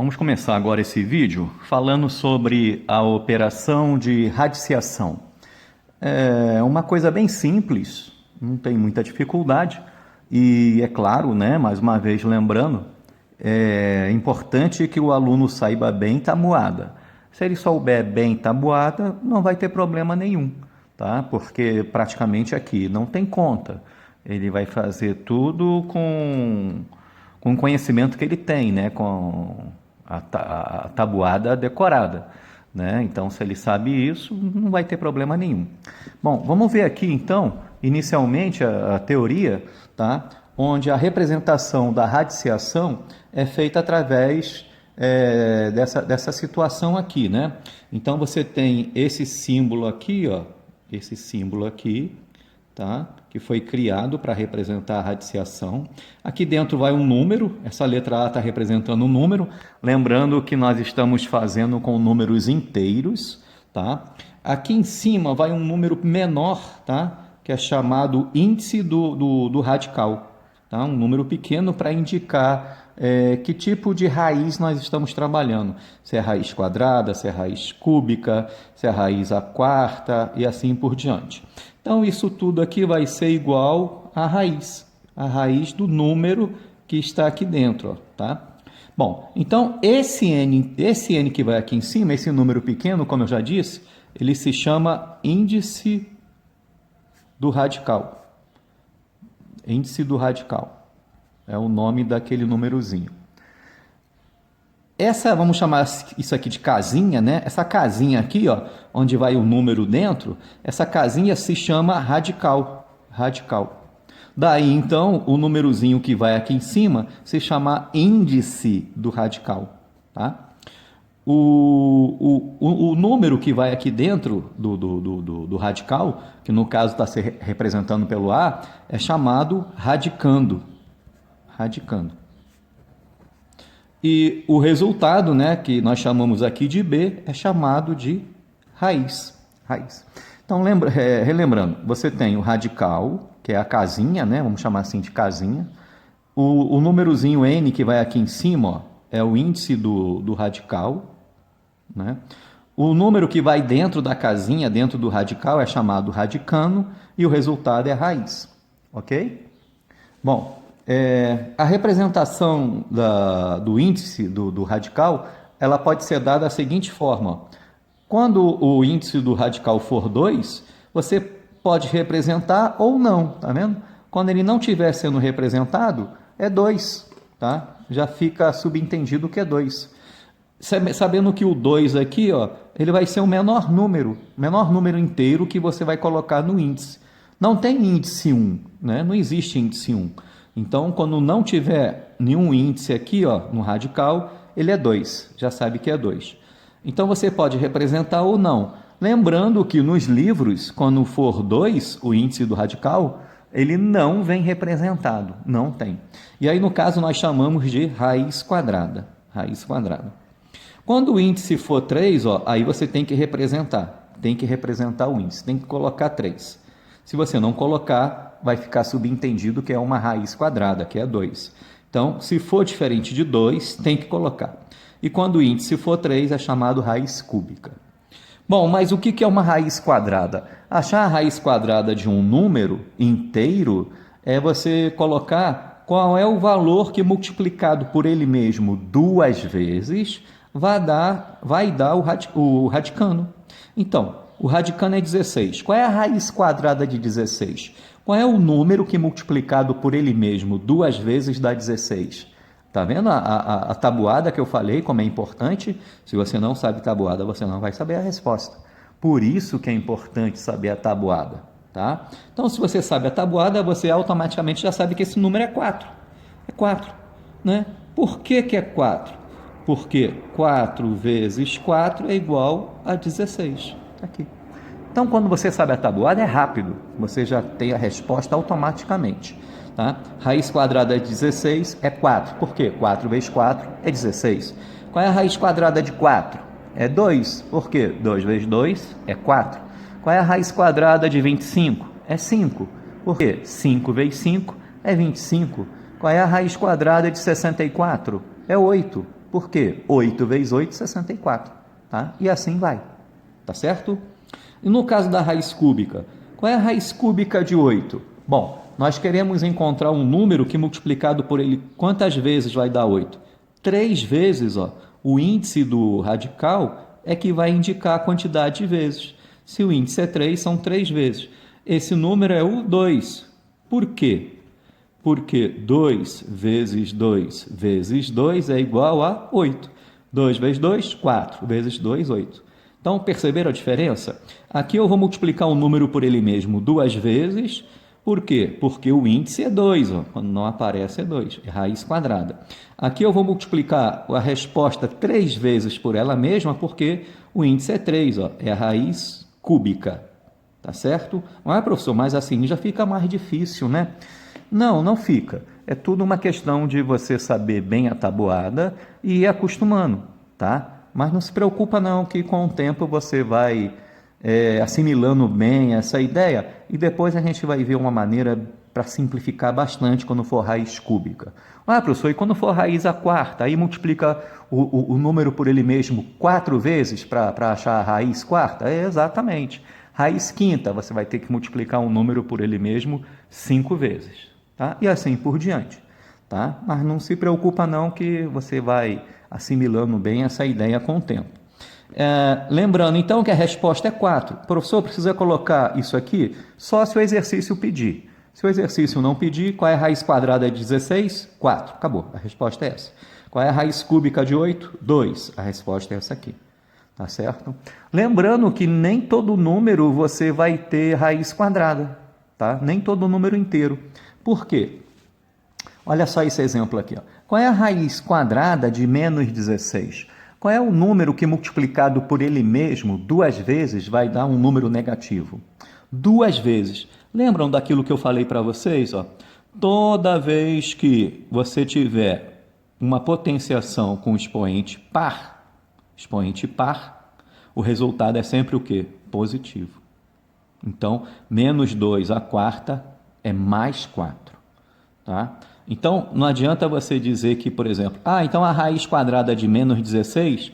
Vamos começar agora esse vídeo falando sobre a operação de radiciação. É uma coisa bem simples, não tem muita dificuldade e é claro, né, mais uma vez lembrando, é importante que o aluno saiba bem tabuada. Se ele souber bem tabuada, não vai ter problema nenhum, tá? Porque praticamente aqui não tem conta. Ele vai fazer tudo com o conhecimento que ele tem, né? Com a tabuada decorada, né? Então, se ele sabe isso, não vai ter problema nenhum. Bom, vamos ver aqui então, inicialmente a teoria, tá? Onde a representação da radiciação é feita através dessa situação aqui, né? Então, você tem esse símbolo aqui, ó, esse símbolo aqui, tá? Que foi criado para representar a radiciação. Aqui dentro vai um número, essa letra A está representando um número, lembrando que nós estamos fazendo com números inteiros, tá? Aqui em cima vai um número menor, tá? Que é chamado índice do radical, tá? Um número pequeno para indicar que tipo de raiz nós estamos trabalhando, se é raiz quadrada, se é raiz cúbica, se é raiz à quarta e assim por diante. Então, isso tudo aqui vai ser igual à raiz do número que está aqui dentro, ó, tá? Bom, então esse n que vai aqui em cima, esse número pequeno, como eu já disse, ele se chama índice do radical. Índice do radical. É o nome daquele númerozinho. Vamos chamar isso aqui de casinha, né? Essa casinha aqui, ó, onde vai o número dentro, essa casinha se chama radical. Radical. Daí, então, o númerozinho que vai aqui em cima se chama índice do radical, tá? O número que vai aqui dentro do radical, que no caso está se representando pelo A, é chamado radicando. Radicando. E o resultado, né, que nós chamamos aqui de B, é chamado de raiz. Raiz. Então, relembrando, você tem o radical, que é a casinha, né, vamos chamar assim de casinha. O númerozinho N que vai aqui em cima, ó, é o índice do radical, né? O número que vai dentro da casinha, dentro do radical, é chamado radicando, e o resultado é a raiz. Ok? Bom, a representação do índice do radical, ela pode ser dada da seguinte forma. Quando o índice do radical for 2, você pode representar ou não, tá vendo? Quando ele não estiver sendo representado, é 2, tá? Já fica subentendido que é 2. Sabendo que o 2 aqui, ó, ele vai ser o menor número inteiro que você vai colocar no índice. Não tem índice 1, né? Não existe índice 1. Então, quando não tiver nenhum índice aqui, ó, no radical, ele é 2, já sabe que é 2. Então, você pode representar ou não. Lembrando que nos livros, quando for 2, o índice do radical, ele não vem representado, não tem. E aí, no caso, nós chamamos de raiz quadrada. Raiz quadrada. Quando o índice for 3, ó, aí você tem que representar o índice, tem que colocar 3. Se você não colocar, vai ficar subentendido que é uma raiz quadrada, que é 2. Então, se for diferente de 2, tem que colocar. E quando o índice for 3, é chamado raiz cúbica. Bom, mas o que é uma raiz quadrada? Achar a raiz quadrada de um número inteiro é você colocar qual é o valor que multiplicado por ele mesmo 2 vezes vai dar o radicando. Então, o radicando é 16. Qual é a raiz quadrada de 16? Qual é o número que multiplicado por ele mesmo 2 vezes dá 16? Tá vendo a tabuada que eu falei, como é importante? Se você não sabe tabuada, você não vai saber a resposta. Por isso que é importante saber a tabuada, tá? Então, se você sabe a tabuada, você automaticamente já sabe que esse número é 4. É 4, né? Por que é 4? Porque 4 vezes 4 é igual a 16. Aqui. Então, quando você sabe a tabuada, é rápido. Você já tem a resposta automaticamente. Tá? Raiz quadrada de 16 é 4. Por quê? 4 vezes 4 é 16. Qual é a raiz quadrada de 4? É 2. Por quê? 2 vezes 2 é 4. Qual é a raiz quadrada de 25? É 5. Por quê? 5 vezes 5 é 25. Qual é a raiz quadrada de 64? É 8. Por quê? 8 vezes 8, 64. Tá? E assim vai. Tá certo? E no caso da raiz cúbica, qual é a raiz cúbica de 8? Bom, nós queremos encontrar um número que multiplicado por ele, quantas vezes vai dar 8? 3 vezes, ó. O índice do radical é que vai indicar a quantidade de vezes. Se o índice é 3, são 3 vezes. Esse número é o 2. Por quê? Porque 2 vezes 2 vezes 2 é igual a 8. 2 vezes 2, 4. Vezes 2, 8. Então, perceberam a diferença? Aqui eu vou multiplicar um número por ele mesmo 2 vezes. Por quê? Porque o índice é 2. Ó. Quando não aparece é 2. É raiz quadrada. Aqui eu vou multiplicar a resposta 3 vezes por ela mesma, porque o índice é 3. Ó. É a raiz cúbica. Tá certo? Não é, professor? Mas assim já fica mais difícil, né? Não, não fica. É tudo uma questão de você saber bem a tabuada e ir acostumando, tá? Mas não se preocupa não, que com o tempo você vai assimilando bem essa ideia e depois a gente vai ver uma maneira para simplificar bastante quando for raiz cúbica. Ah, professor, e quando for raiz a quarta, aí multiplica o número por ele mesmo 4 vezes para achar a raiz quarta? É, exatamente. Raiz quinta, você vai ter que multiplicar um número por ele mesmo 5 vezes. Tá? E assim por diante. Tá? Mas não se preocupa não que você vai assimilando bem essa ideia com o tempo. Lembrando então que a resposta é 4. Professor, precisa colocar isso aqui só se o exercício pedir. Se o exercício não pedir, qual é a raiz quadrada de 16? 4. Acabou. A resposta é essa. Qual é a raiz cúbica de 8? 2. A resposta é essa aqui. Tá certo? Lembrando que nem todo número você vai ter raiz quadrada. Tá? Nem todo número inteiro. Por quê? Olha só esse exemplo aqui. Ó. Qual é a raiz quadrada de menos 16? Qual é o número que multiplicado por ele mesmo 2 vezes vai dar um número negativo? 2 vezes. Lembram daquilo que eu falei para vocês? Ó? Toda vez que você tiver uma potenciação com expoente par, o resultado é sempre o quê? Positivo. Então, menos 2 a quarta é mais 4. Tá? Então, não adianta você dizer que, por exemplo, então a raiz quadrada de menos 16,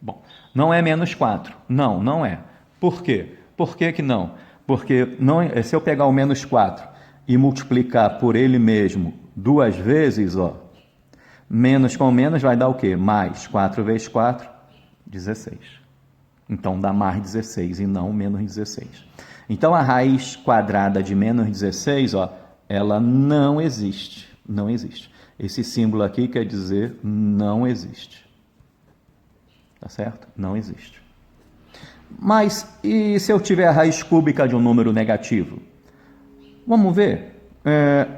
bom, não é menos 4. Não, não é. Por quê? Por que que não? Porque não, se eu pegar o menos 4 e multiplicar por ele mesmo 2 vezes, ó, menos com menos vai dar o quê? Mais 4 vezes 4, 16. Então, dá mais 16 e não menos 16. Então, a raiz quadrada de menos 16, ó, ela não existe. Não existe. Esse símbolo aqui quer dizer não existe. Tá certo? Não existe. Mas, e se eu tiver a raiz cúbica de um número negativo? Vamos ver.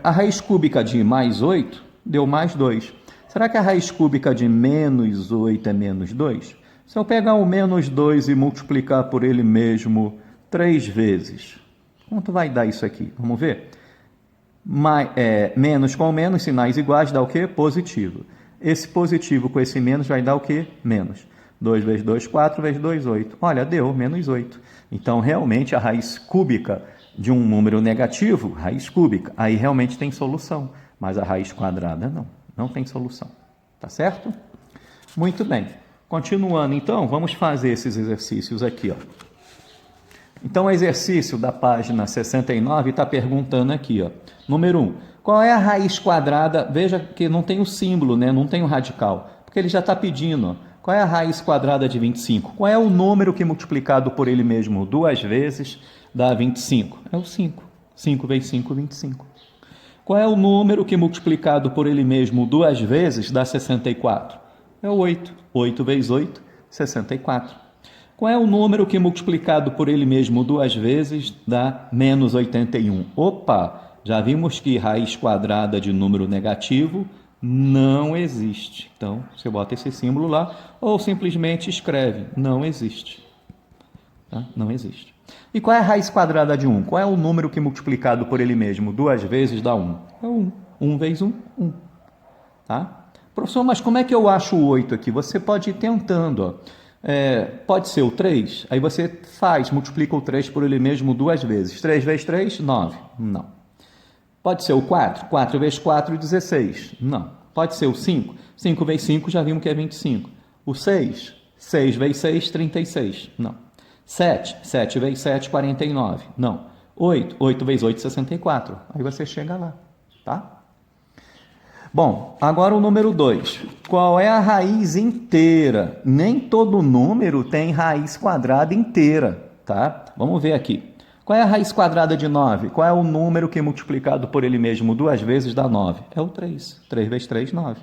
A raiz cúbica de mais 8 deu mais 2. Será que a raiz cúbica de menos 8 é menos 2? Se eu pegar o menos 2 e multiplicar por ele mesmo 3 vezes, quanto vai dar isso aqui? Vamos ver? Menos com menos, sinais iguais, dá o quê? Positivo. Esse positivo com esse menos vai dar o quê? Menos. 2 vezes 2, 4 vezes 2, 8. Olha, deu menos 8. Então, realmente, a raiz cúbica de um número negativo, raiz cúbica, aí realmente tem solução. Mas a raiz quadrada, não. Não tem solução. Tá certo? Muito bem. Continuando, então, vamos fazer esses exercícios aqui, ó. Então, o exercício da página 69 está perguntando aqui, ó. Número 1. Qual é a raiz quadrada? Veja que não tem o símbolo, né? Não tem o radical. Porque ele já está pedindo, ó. Qual é a raiz quadrada de 25? Qual é o número que multiplicado por ele mesmo 2 vezes dá 25? É o 5. 5 vezes 5, 25. Qual é o número que multiplicado por ele mesmo 2 vezes dá 64? É o 8. 8 vezes 8, 64. Qual é o número que multiplicado por ele mesmo 2 vezes dá menos 81? Opa! Já vimos que raiz quadrada de número negativo não existe. Então, você bota esse símbolo lá ou simplesmente escreve, não existe. Tá? Não existe. E qual é a raiz quadrada de 1? Qual é o número que multiplicado por ele mesmo 2 vezes dá 1? É 1. 1 vezes 1, 1. Tá? Professor, mas como é que eu acho o 8 aqui? Você pode ir tentando. Ó. Pode ser o 3, aí você multiplica o 3 por ele mesmo 2 vezes. 3 vezes 3, 9. Não. Pode ser o 4. 4 vezes 4, 16. Não. Pode ser o 5? 5 vezes 5 já vimos que é 25. O 6? 6 vezes 6, 36. Não. 7? 7 vezes 7, 49. Não. 8? 8 vezes 8, 64. Aí você chega lá, tá? Bom, agora o número 2. Qual é a raiz inteira? Nem todo número tem raiz quadrada inteira, tá? Vamos ver aqui. Qual é a raiz quadrada de 9? Qual é o número que multiplicado por ele mesmo 2 vezes dá 9? É o 3. 3 vezes 3, 9.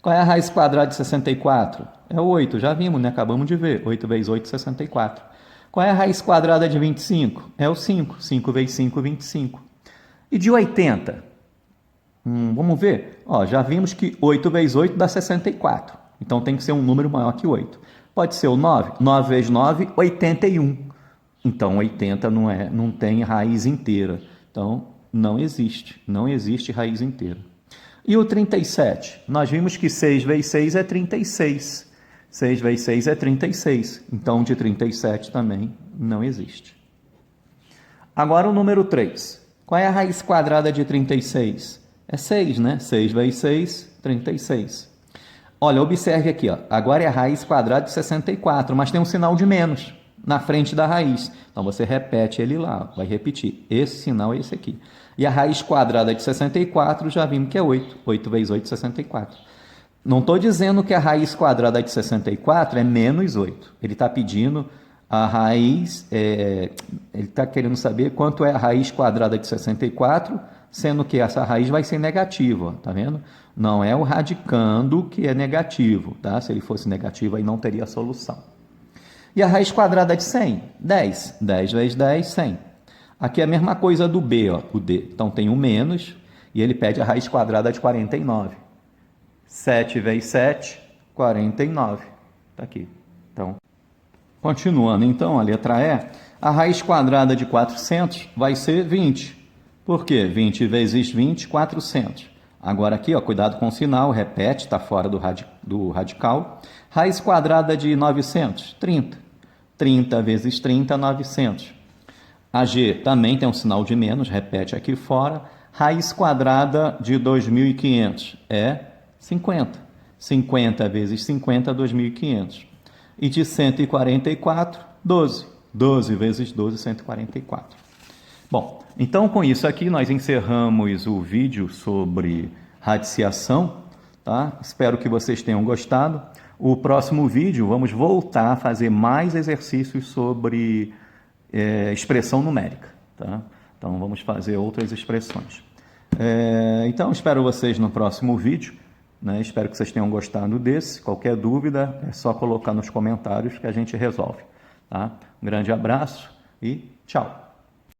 Qual é a raiz quadrada de 64? É o 8, já vimos, né? Acabamos de ver. 8 vezes 8, 64. Qual é a raiz quadrada de 25? É o 5. 5 vezes 5, 25. E de 80? Vamos ver? Ó, já vimos que 8 vezes 8 dá 64. Então tem que ser um número maior que 8. Pode ser o 9. 9 vezes 9, 81. Então 80 não tem raiz inteira. Então não existe raiz inteira. E o 37? Nós vimos que 6 vezes 6 é 36. 6 vezes 6 é 36. Então de 37 também não existe. Agora o número 3. Qual é a raiz quadrada de 36? É 6, né? 6 vezes 6, 36. Olha, observe aqui, ó. Agora é a raiz quadrada de 64, mas tem um sinal de menos na frente da raiz. Então, você repete ele lá, vai repetir. Esse sinal é esse aqui. E a raiz quadrada de 64, já vimos que é 8. 8 vezes 8, 64. Não estou dizendo que a raiz quadrada de 64 é menos 8. Ele está pedindo a raiz, ele está querendo saber quanto é a raiz quadrada de 64, sendo que essa raiz vai ser negativa, tá vendo? Não é o radicando que é negativo, tá? Se ele fosse negativo, aí não teria solução. E a raiz quadrada de 100? 10. 10 vezes 10, 100. Aqui é a mesma coisa do B, ó, o D. Então tem um menos, e ele pede a raiz quadrada de 49. 7 vezes 7, 49. Está aqui. Então, continuando, então, a letra E, a raiz quadrada de 400 vai ser 20. Por quê? 20 vezes 20, 400. Agora aqui, ó, cuidado com o sinal, repete, está fora do radical. Raiz quadrada de 900, 30. 30 vezes 30, 900. A G também tem um sinal de menos, repete aqui fora. Raiz quadrada de 2.500 é 50. 50 vezes 50, 2.500. E de 144, 12. 12 vezes 12, 144. Bom, então com isso aqui nós encerramos o vídeo sobre radiciação, tá? Espero que vocês tenham gostado. O próximo vídeo vamos voltar a fazer mais exercícios sobre expressão numérica, tá? Então vamos fazer outras expressões. Então espero vocês no próximo vídeo, né? Espero que vocês tenham gostado desse. Qualquer dúvida é só colocar nos comentários que a gente resolve, tá? Um grande abraço e tchau!